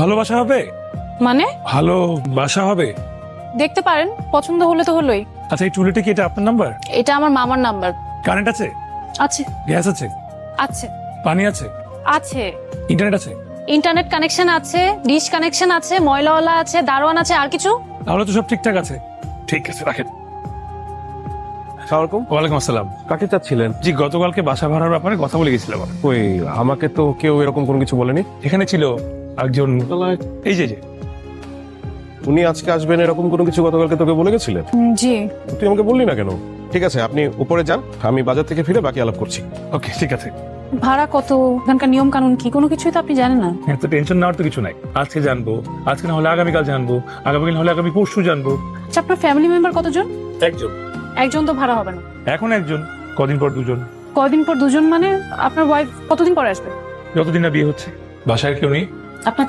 ভালোবাসা হবে? মানে ভালোবাসা হবে? দেখতে পারেন, পছন্দ হলে তো হলোই। আচ্ছা, এই টুলেটা কি এটা আপনার নাম্বার? এটা আমার মামার নাম্বার। কারেন্ট আছে? আছে গ্যাস আছে? আছে পানি আছে? আছে ইন্টারনেট আছে? ইন্টারনেট কানেকশন আছে, ডিশ কানেকশন আছে, ময়লাওয়ালা আছে, দারোয়ান আছে, আর কিছু? তাহলে তো সব ঠিকঠাক আছে। ঠিক আছে, রাখেন। আসসালামু ওয়ালাইকুম আসসালাম। কাকে চাচ্ছিলেন? জি, গতকালকে বাসা ভাড়ার ব্যাপারে কথা বলে গেছিলাম। ওই আমাকে তো কেউ এরকম কোনো কিছু বলেনি। এখানে ছিল একজন, এই যে উনি আজকে আসবেন এরকম কোনো কিছু গতকালকে তোকে বলে গেছিলেন? জি। তুই আমাকে বললি না কেন? ঠিক আছে, আপনি উপরে যান, আমি বাজার থেকে ফিরে বাকি আলাপ করছি। ওকে, ঠিক আছে। ভাড়া কত, এখানকার নিয়ম কানুন কি, কোনো কিছুই তো আপনি জানেন না। এত টেনশন নেওয়ার তো কিছু নাই। আজকে জানবো, আজকে না হলে আগামীকাল জানবো, আগামীকাল হলে আগামী পরশু জানবো। আচ্ছা, আপনার ফ্যামিলি মেম্বার কতজন? একজন। একজন তো ভাড়া হবে না। এখন একজন, কদিন পর দুজন। কয়দিন পর দুজন মানে আপনার ওয়াইফ কতদিন পরে আসবে? যতদিন না বিয়ে হচ্ছে। বাসায় কেউ নেই। আপনার